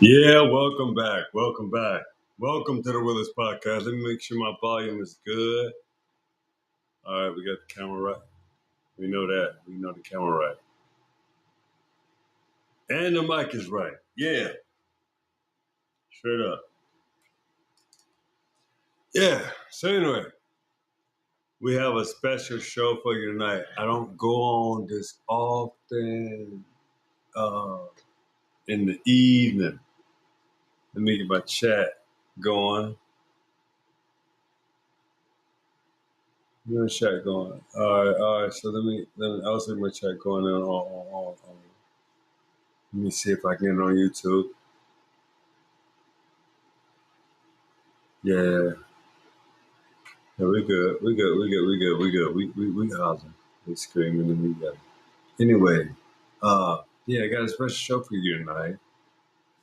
Yeah, welcome back. Welcome back. Welcome to the Willis Podcast. Let me make sure my volume is good. All right, we got the camera right. We know that. We know the camera right. And the mic is right. Yeah, straight up. Yeah. So anyway, we have a special show for you tonight. I don't go on this often uh, in the evening. Let me get my chat going. Get my chat going. All right. So let me also get my chat going on. Let me see if I can get it on YouTube. Yeah, yeah, we good. We good. We good. We good. We good. We hollering. We screaming and we yelling. Anyway, yeah, I got a special show for you tonight.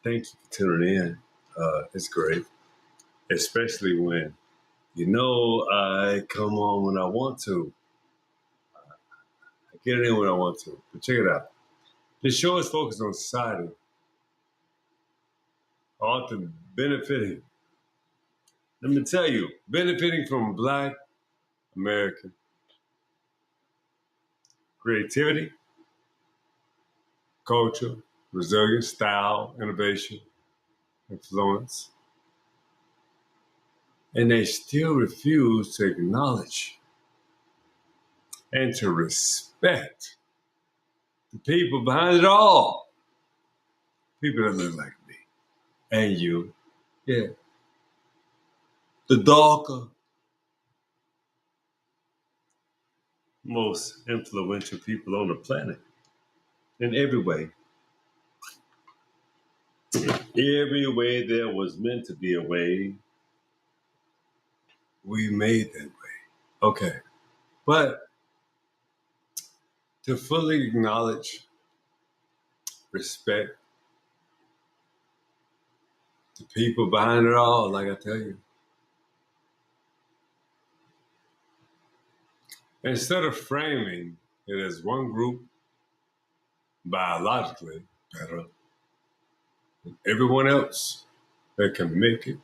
Thank you for tuning in. It's great, especially when I come on when I want to. I get it in when I want to. But check it out. This show is focused on society, often benefiting. Let me tell you, benefiting from Black American creativity, culture, resilience, style, innovation, influence, and they still refuse to acknowledge and to respect the people behind it all. People that look like me and you. Yeah. The darker, most influential people on the planet in every way. Every way there was meant to be a way, we made that way. Okay. But to fully acknowledge, respect the people behind it all, like I tell you, instead of framing it as one group biologically better than everyone else that can make it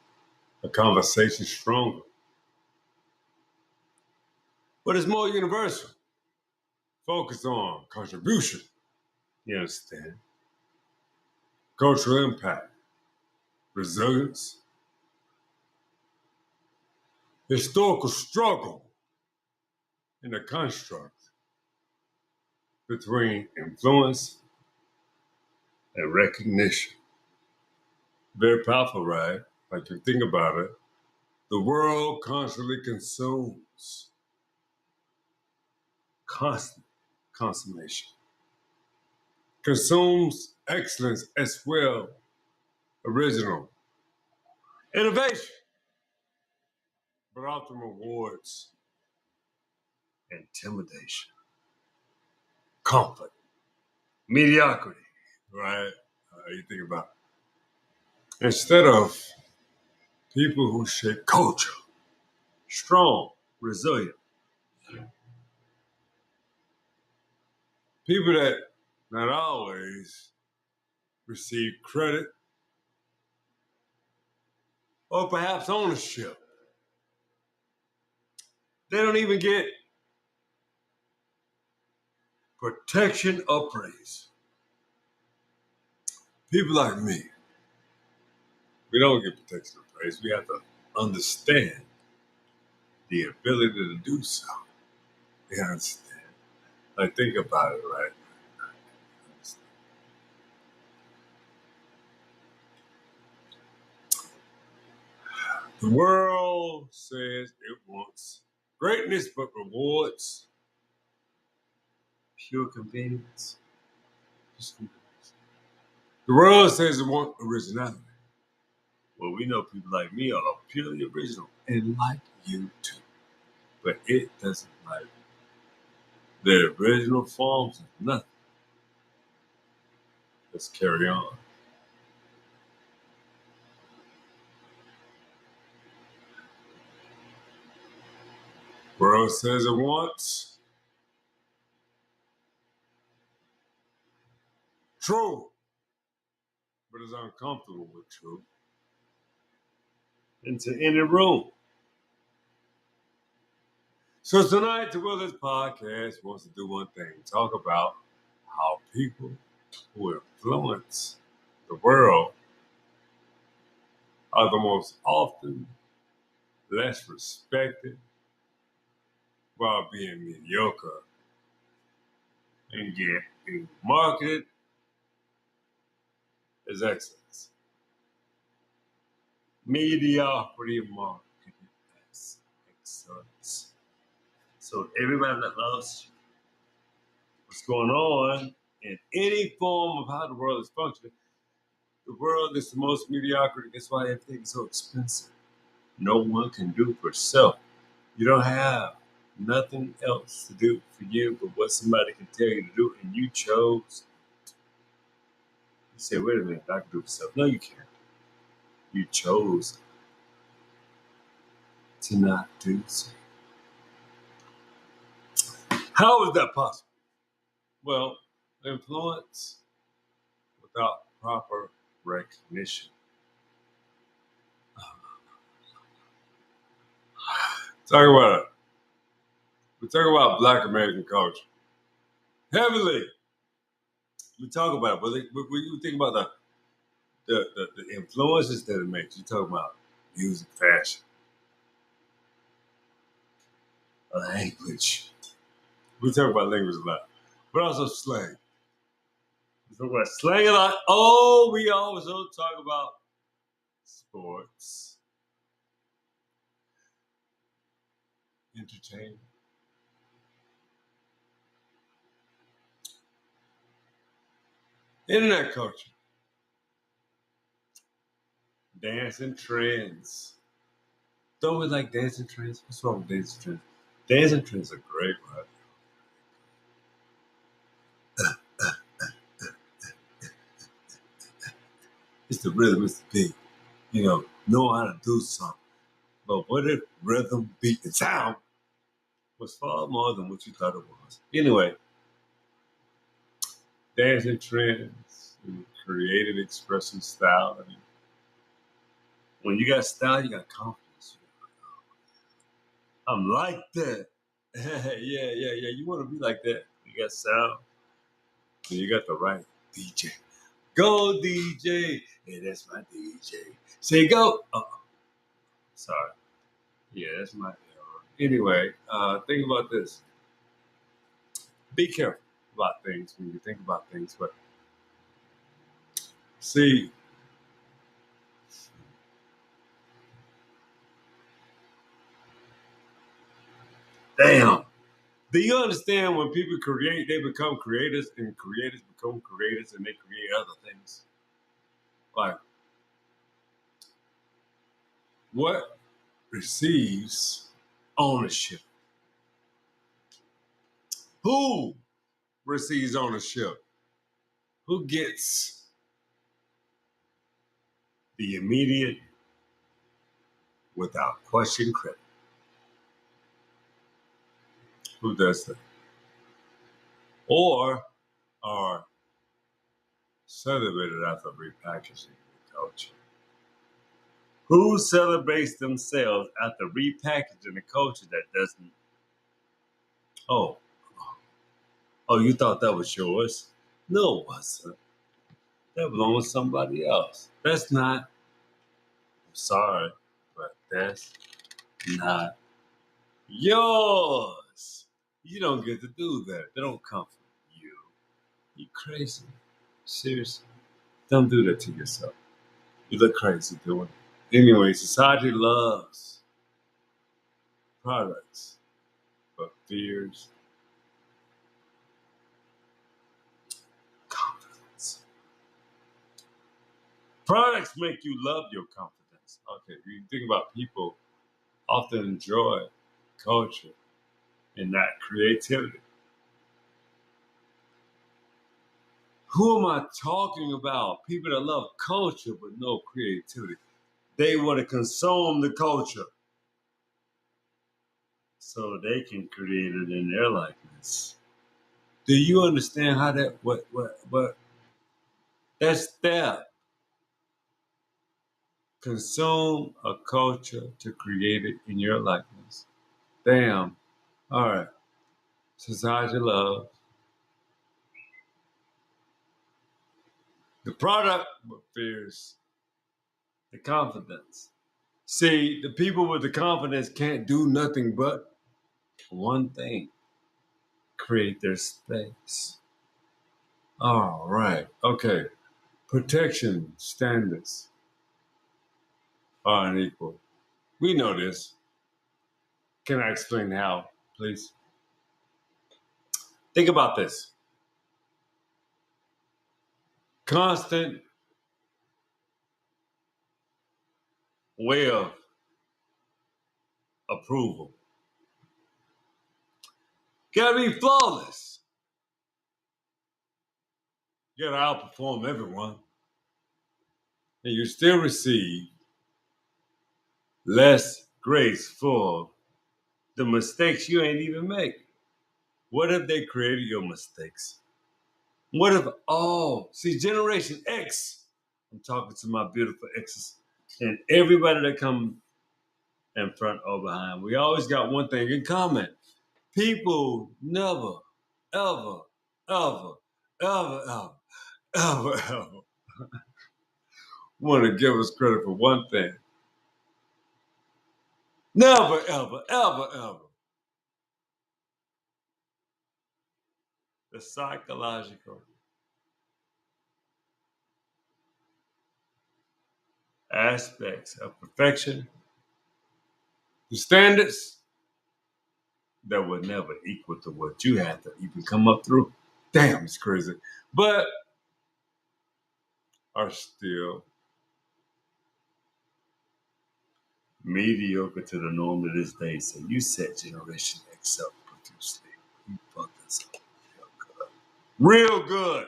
a conversation stronger, but it's more universal, focused on contribution, you understand, cultural impact, resilience, historical struggle in the construct between influence and recognition. Very powerful, right? Like you think about it, the world constantly consumes constant consummation, consumes excellence as well, original innovation, but often rewards intimidation, comfort, mediocrity, right? You think about it. Instead of people who shape culture, strong, resilient, people that not always receive credit or perhaps ownership. They don't even get protection or praise. People like me, we don't get protection or praise. We have to understand the ability to do so. You understand? Like, think about it, right? The world says it wants greatness, but rewards pure convenience. Just convenience. The world says it wants originality. Well, we know people like me are purely original and like you too. But it doesn't like the original forms of nothing. Let's carry on. World says it wants true, but is uncomfortable with truth into any room. So tonight, the Wilderness Podcast wants to do one thing: talk about how people who influence the world are the most often less respected while being mediocre and get being marketed as excellence. Mediocrity marketed as excellence. So everybody that loves what's going on in any form of how the world is functioning, the world is the most mediocrity. That's why everything is so expensive. No one can do for self. You don't have nothing else to do for you but what somebody can tell you to do, and you chose. You say, wait a minute, I can do it myself. No, you can't. You chose to not do so. How is that possible? Well, influence without proper recognition. Talk about it. We talk about Black American culture heavily. We talk about it, but when you think about the influences that it makes, you talk about music, fashion, language. We talk about language a lot, but also slang. We talk about slang a lot. Oh, we also talk about sports, entertainment, internet culture, dancing trends. Don't we like dancing trends? What's wrong with dancing trends? Dancing trends are great, right? It's the rhythm, it's the beat. Know how to do something. But what if rhythm, beat, and sound was far more than what you thought it was? Anyway, dancing trends, creative expression style. I mean, when you got style, you got confidence. I'm like that. Yeah. You want to be like that. You got sound, and you got the right DJ. Go DJ. Hey, that's my DJ. Say go. Oh, sorry. Yeah, that's my error. Anyway, think about this. Be careful about things when you think about things. But see, damn. Do you understand when people create, they become creators, and creators become creators, and they create other things? Like, what receives ownership? Who receives ownership? Who gets the immediate, without question credit? Who does that? Or are celebrated after repackaging the culture? Who celebrates themselves after repackaging a culture that doesn't? Oh, oh, you thought that was yours? No, it wasn't. That belongs to somebody else. That's not. I'm sorry, but that's not yours. You don't get to do that. They don't come from you. You crazy? Seriously? Don't do that to yourself. You look crazy doing it. Anyway, society loves products, but fears confidence. Products make you love your confidence. Okay, you think about people often enjoy culture and not creativity. Who am I talking about? People that love culture but no creativity. They want to consume the culture so they can create it in their likeness. Do you understand how that what that step? consume a culture to create it in your likeness. Damn. All right. Society loves the product, but fears the confidence. See, the people with the confidence can't do nothing but one thing: create their space. All right. Okay. Protection standards are unequal. We know this. Can I explain how, please? Think about this. Constant way of approval. Gotta be flawless. You gotta outperform everyone. And you still receive less grace for the mistakes you ain't even make. What if they created your mistakes? What if see Generation X, I'm talking to my beautiful exes and everybody that come in front or behind. We always got one thing in common. People never, ever, ever, ever, ever, ever, ever want to give us credit for one thing. Never, ever, ever, ever. The psychological aspects of perfection, the standards that would never equal to what you had to even come up through. Damn, it's crazy. But are still mediocre to the norm to this day. So you set Generation X up profusely. You fucked us up real good. Real good.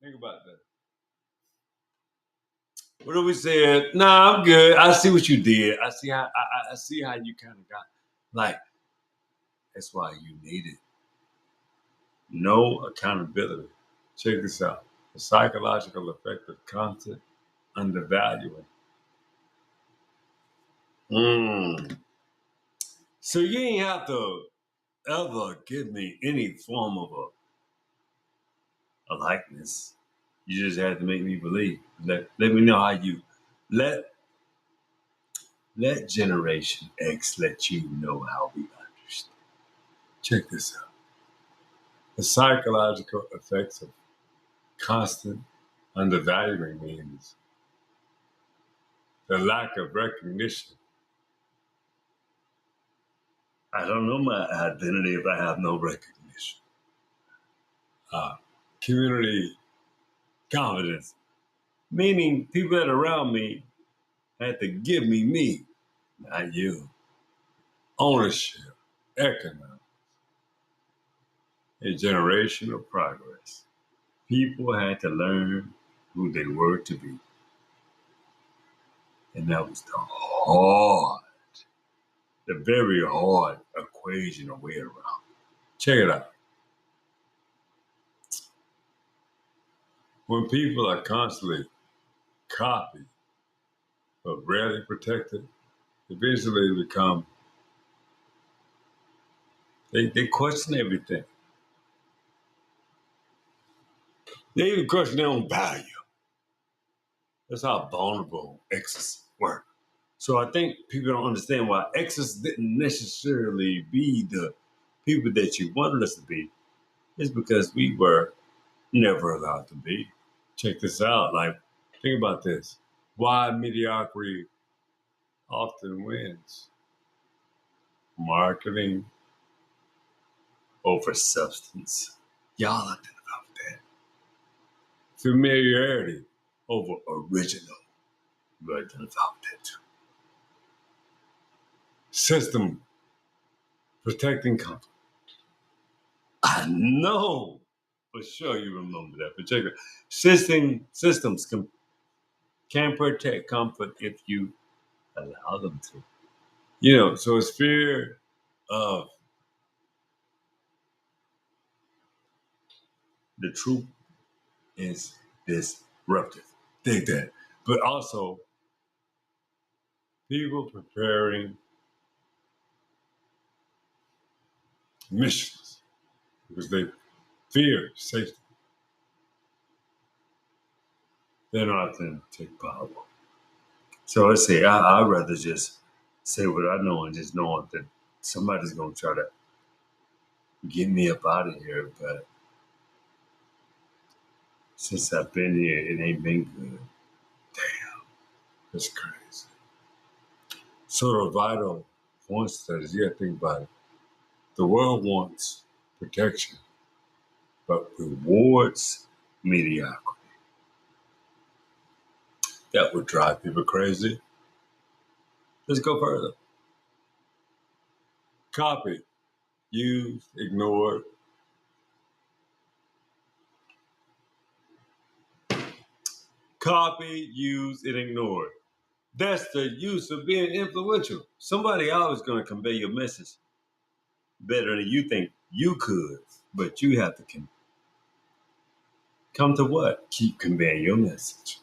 Think about that. What do we say? Nah, I'm good. I see what you did. I see how I see how you kind of got like. That's why you need it. No accountability. Check this out. The psychological effect of constant undervaluing. Mm. So you ain't have to ever give me any form of a likeness. You just had to make me believe. Let me know how you let let Generation X let you know how we understand. Check this out. The psychological effects of constant undervaluing means the lack of recognition. I don't know my identity if I have no recognition. Uh, Community confidence, meaning people that are around me had to give me, not you. Ownership, economic, a generation of progress. People had to learn who they were to be. And that was the very hard equation of way around. Check it out. When people are constantly copied but rarely protected, eventually they become, they question everything. They even question their own value. That's how vulnerable exes were. So I think people don't understand why exes didn't necessarily be the people that you wanted us to be. It's because we were never allowed to be. Check this out. Like, think about this. Why mediocrity often wins. Marketing over substance. Y'all are thinking about that. Familiarity over original. We're thinking about that too. System protecting comfort. I know for sure you remember that. But check it. Systems can protect comfort if you allow them to. So it's fear of the truth is disruptive. Think that. But also people preparing missions because they fear safety. They're not authentic power. So let's say I'd rather just say what I know and just know that somebody's going to try to get me up out of here. But since I've been here, it ain't been good. Damn, that's crazy. So the vital point studies, you got to think about it. The world wants protection, but rewards mediocrity. That would drive people crazy. Let's go further. Copy, use, ignore. Copy, use, and ignore. That's the use of being influential. Somebody always going to convey your message better than you think you could, but you have to come to what? Keep conveying your message.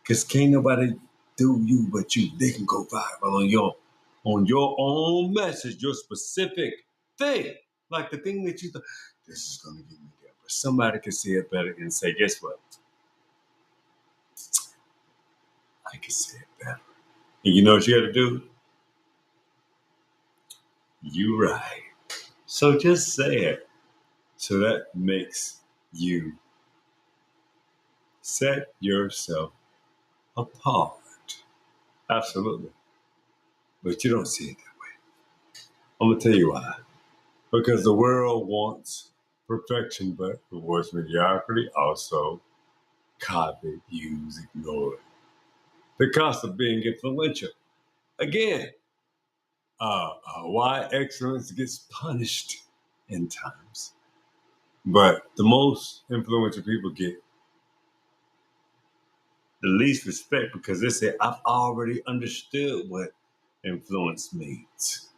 Because can't nobody do you but you. They can go viral on your own message, your specific thing. Like the thing that you thought, this is going to get me there. But somebody can see it better and say, guess what? I can say it better. And you know what you got to do? You right. So just say it. So that makes you set yourself apart. Absolutely. But you don't see it that way. I'm going to tell you why. Because the world wants perfection, but rewards mediocrity. Also, copy, use, ignore. The cost of being influential. Again, why excellence gets punished in times. But the most influential people get the least respect because they say, I've already understood what influence means.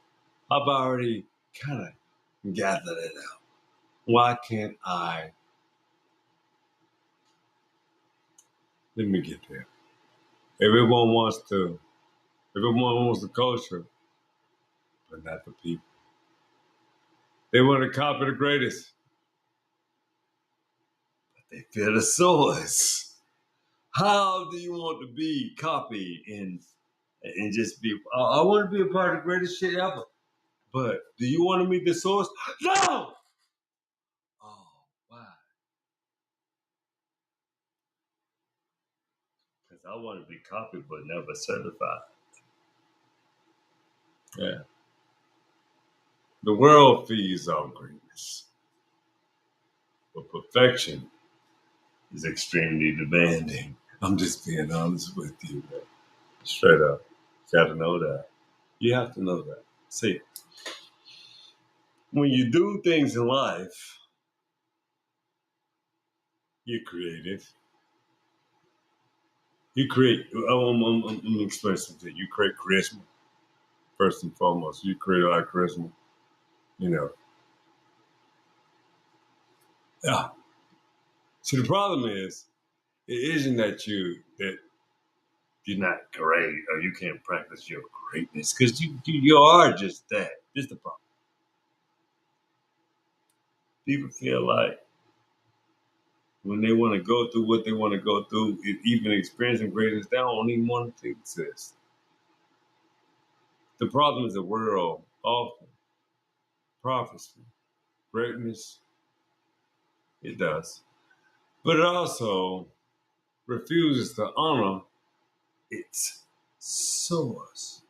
I've already kind of gathered it out. Why can't I? Let me get there. Everyone wants the culture, but not the people. They want to copy the greatest, but they fear the source. How do you want to be copied and just be? I want to be a part of the greatest shit ever. But do you want to meet the source? No. Oh, why? Because I want to be copied but never certified. Yeah. The world feeds off greatness, but perfection is extremely demanding. I'm just being honest with you, man. Straight up. You gotta know that. You have to know that. See, when you do things in life, you're creative. You create, let me explain something. You create charisma, first and foremost. You create a lot of charisma, you know. Yeah. See, the problem is, it isn't that you're not great or you can't practice your greatness because you are just that. This is the problem. People feel like when they want to go through what they want to go through, even experiencing greatness, they don't even want it to exist. The problem is the world often prophecy. Greatness, it does. But it also refuses to honor its source.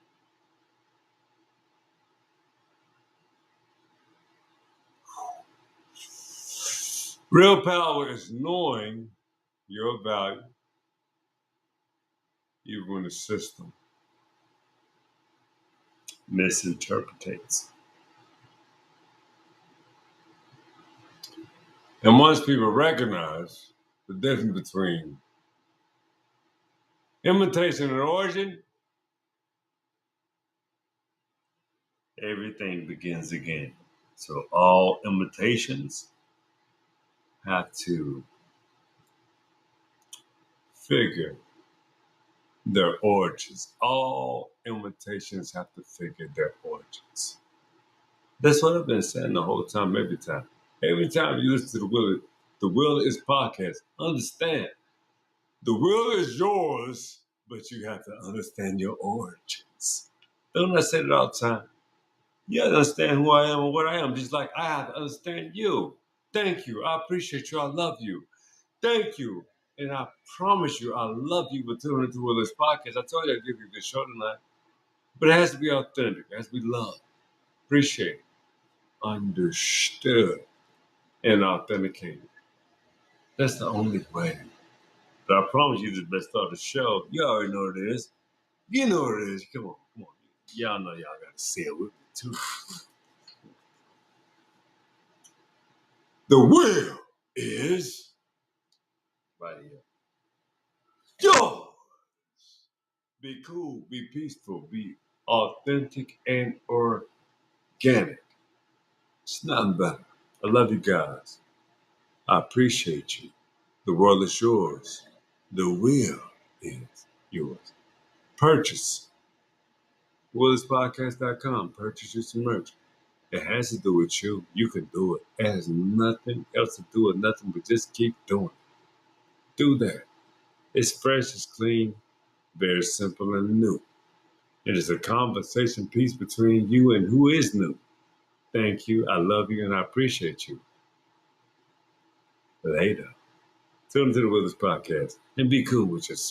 Real power is knowing your value, even when the system misinterprets. And once people recognize the difference between imitation and origin, everything begins again. So all imitations have to figure their origins. All imitations have to figure their origins. That's what I've been saying the whole time, every time. Every time you listen to the Will Is podcast, understand the will is yours, but you have to understand your origins. Don't I say that all the time? You have to understand who I am and what I am, just like I have to understand you. Thank you. I appreciate you. I love you. Thank you. And I promise you, I love you for tuning into Will This podcast. I told you I'd give you a good show tonight. But it has to be authentic. It has to be love. Appreciate, understood, and authenticated. That's the only way. But I promise you, this is the best start of the show. You already know what it is. You know what it is. Come on, come on. Y'all know y'all got to say it with me too. The will is right here. Yo! Be cool, be peaceful, be authentic and organic. It's nothing better. I love you guys. I appreciate you. The world is yours. The will is yours. Purchase. WillisPodcast.com. Purchase you some merch. It has to do with you. You can do it. It has nothing else to do with nothing but just keep doing it. Do that. It's fresh, it's clean, very simple and new. It is a conversation piece between you and who is new. Thank you. I love you and I appreciate you. Later. Tune into the Willis Podcast and be cool with yourself.